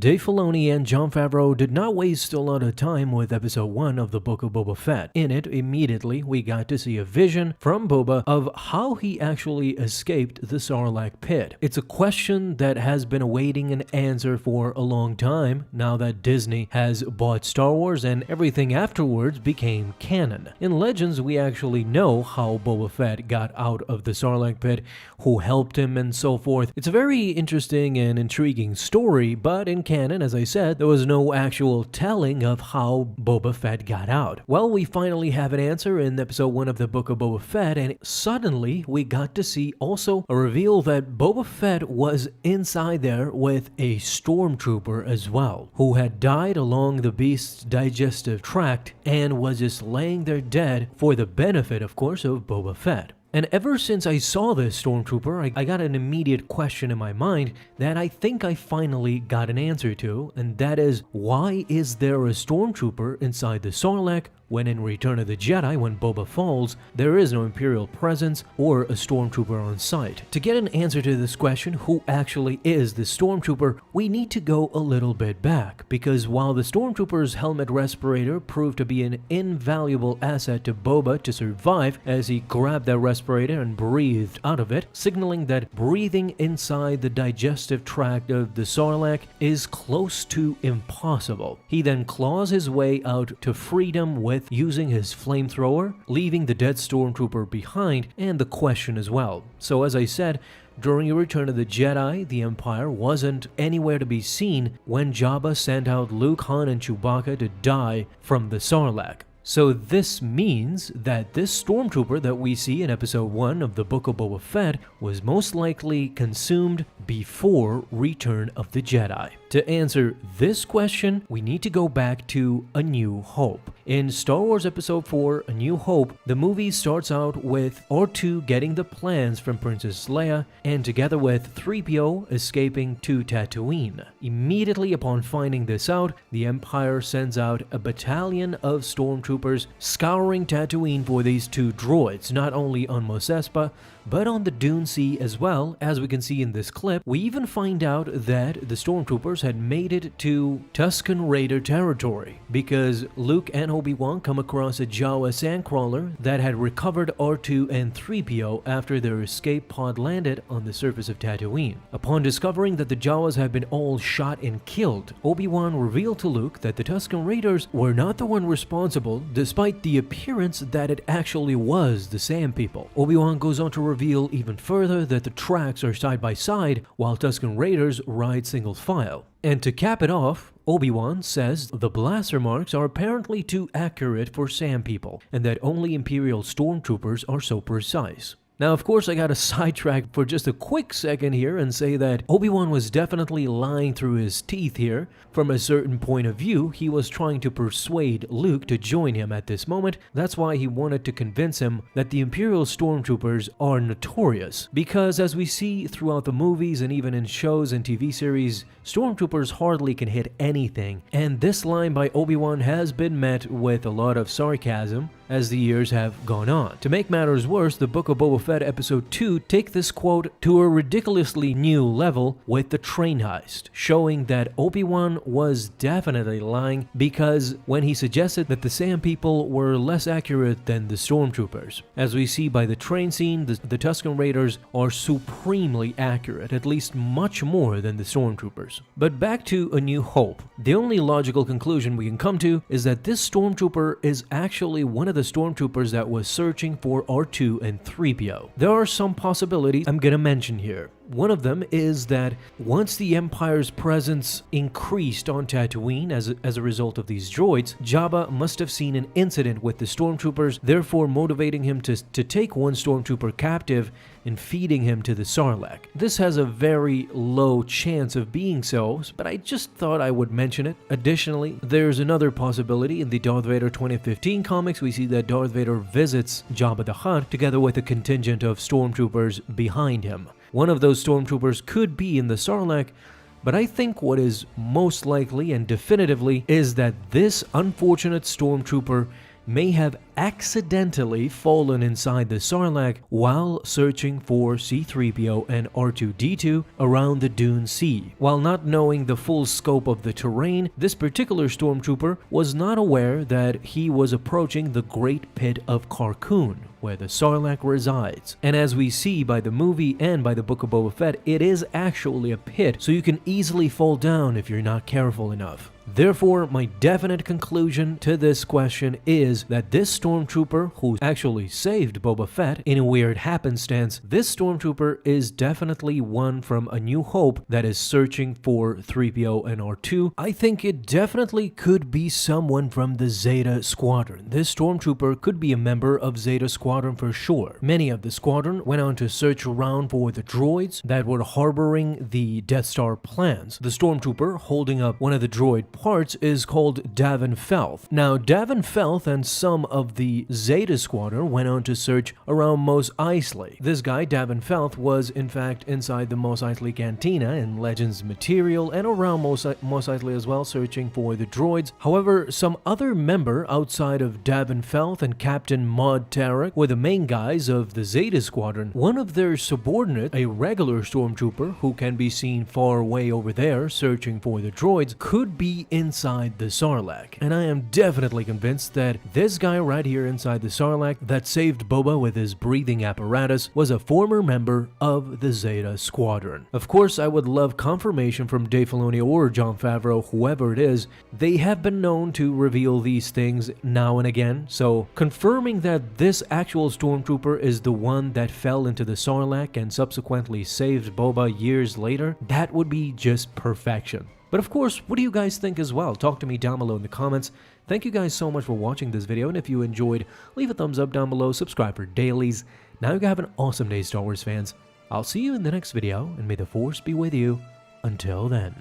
Dave Filoni and Jon Favreau did not waste a lot of time with episode 1 of the Book of Boba Fett. In it, immediately, we got to see a vision from Boba of how he actually escaped the Sarlacc Pit. It's a question that has been awaiting an answer for a long time, now that Disney has bought Star Wars and everything afterwards became canon. In Legends, we actually know how Boba Fett got out of the Sarlacc Pit, who helped him, and so forth. It's a very interesting and intriguing story, but in canon, as I said, there was no actual telling of how Boba Fett got out. Well, we finally have an answer in episode 1 of the Book of Boba Fett, and suddenly we got to see also a reveal that Boba Fett was inside there with a Stormtrooper as well, who had died along the beast's digestive tract and was just laying there dead for the benefit, of course, of Boba Fett. And ever since I saw this Stormtrooper, I got an immediate question in my mind that I think I finally got an answer to, and that is, why is there a Stormtrooper inside the Sarlacc when in Return of the Jedi, when Boba falls, there is no Imperial presence or a Stormtrooper on site? To get an answer to this question, who actually is the Stormtrooper, we need to go a little bit back, because while the Stormtrooper's helmet respirator proved to be an invaluable asset to Boba to survive as he grabbed that respirator and breathed out of it, signaling that breathing inside the digestive tract of the Sarlacc is close to impossible. He then claws his way out to freedom with using his flamethrower, leaving the dead Stormtrooper behind and the question as well. So as I said, during a Return of the Jedi, the Empire wasn't anywhere to be seen when Jabba sent out Luke, Han, and Chewbacca to die from the Sarlacc. So this means that this Stormtrooper that we see in episode 1 of the Book of Boba Fett was most likely consumed before Return of the Jedi. To answer this question, we need to go back to A New Hope. In Star Wars Episode 4, A New Hope, the movie starts out with R2 getting the plans from Princess Leia, and together with 3PO escaping to Tatooine. Immediately upon finding this out, the Empire sends out a battalion of Stormtroopers scouring Tatooine for these two droids, not only on Mos Espa, but on the Dune Sea as well. As we can see in this clip, we even find out that the Stormtroopers had made it to Tusken Raider territory, because Luke and Obi-Wan come across a Jawa sandcrawler that had recovered R2 and 3PO after their escape pod landed on the surface of Tatooine. Upon discovering that the Jawas had been all shot and killed, Obi-Wan revealed to Luke that the Tusken Raiders were not the one responsible, despite the appearance that it actually was the Sand People. Obi-Wan goes on to reveal even further that the tracks are side by side while Tusken Raiders ride single file. And to cap it off, Obi-Wan says the blaster marks are apparently too accurate for Sand People, and that only Imperial Stormtroopers are so precise. Now, of course, I gotta sidetrack for just a quick second here and say that Obi-Wan was definitely lying through his teeth here. From a certain point of view, he was trying to persuade Luke to join him at this moment. That's why he wanted to convince him that the Imperial Stormtroopers are notorious. Because as we see throughout the movies and even in shows and TV series, Stormtroopers hardly can hit anything. And this line by Obi-Wan has been met with a lot of sarcasm as the years have gone on. To make matters worse, the Book of Boba Fett Episode 2 take this quote to a ridiculously new level with the train heist, showing that Obi-Wan was definitely lying, because when he suggested that the Sand People were less accurate than the Stormtroopers. As we see by the train scene, the Tusken Raiders are supremely accurate, at least much more than the Stormtroopers. But back to A New Hope. The only logical conclusion we can come to is that this Stormtrooper is actually one of the Stormtroopers that was searching for R2 and 3PO. There are some possibilities I'm gonna mention here. One of them is that once the Empire's presence increased on Tatooine as a result of these droids, Jabba must have seen an incident with the Stormtroopers, therefore motivating him to take one Stormtrooper captive and feeding him to the Sarlacc. This has a very low chance of being so, but I just thought I would mention it. Additionally, there's another possibility. In the Darth Vader 2015 comics, we see that Darth Vader visits Jabba the Hutt together with a contingent of Stormtroopers behind him. One of those Stormtroopers could be in the Sarlacc, but I think what is most likely and definitively is that this unfortunate Stormtrooper may have accidentally fallen inside the Sarlacc while searching for C-3PO and R2-D2 around the Dune Sea. While not knowing the full scope of the terrain, this particular Stormtrooper was not aware that he was approaching the Great Pit of Carkoon, where the Sarlacc resides. And as we see by the movie and by the Book of Boba Fett, it is actually a pit, so you can easily fall down if you're not careful enough. Therefore, my definite conclusion to this question is that this Stormtrooper who actually saved Boba Fett in a weird happenstance, this Stormtrooper is definitely one from A New Hope that is searching for 3PO and R2. I think it definitely could be someone from the Zeta Squadron. This Stormtrooper could be a member of Zeta Squadron for sure. Many of the squadron went on to search around for the droids that were harboring the Death Star plans. The Stormtrooper holding up one of the droid parts is called Davin Felth. Now, Davin Felth and some of the Zeta Squadron went on to search around Mos Eisley. This guy, Davin Felth, was in fact inside the Mos Eisley Cantina in Legends material and around Mos Eisley as well, searching for the droids. However, some other member outside of Davin Felth and Captain Maud Tarek were the main guys of the Zeta Squadron. One of their subordinates, a regular Stormtrooper who can be seen far away over there searching for the droids, could be inside the Sarlacc. And I am definitely convinced that this guy right here inside the Sarlacc that saved Boba with his breathing apparatus was a former member of the Zeta Squadron. Of course, I would love confirmation from Dave Filoni or Jon Favreau, whoever it is. They have been known to reveal these things now and again, so confirming that this actual Stormtrooper is the one that fell into the Sarlacc and subsequently saved Boba years later, that would be just perfection. But of course, what do you guys think as well? Talk to me down below in the comments. Thank you guys so much for watching this video, and if you enjoyed, leave a thumbs up down below, subscribe for dailies. Now you have an awesome day, Star Wars fans. I'll see you in the next video, and may the Force be with you. Until then.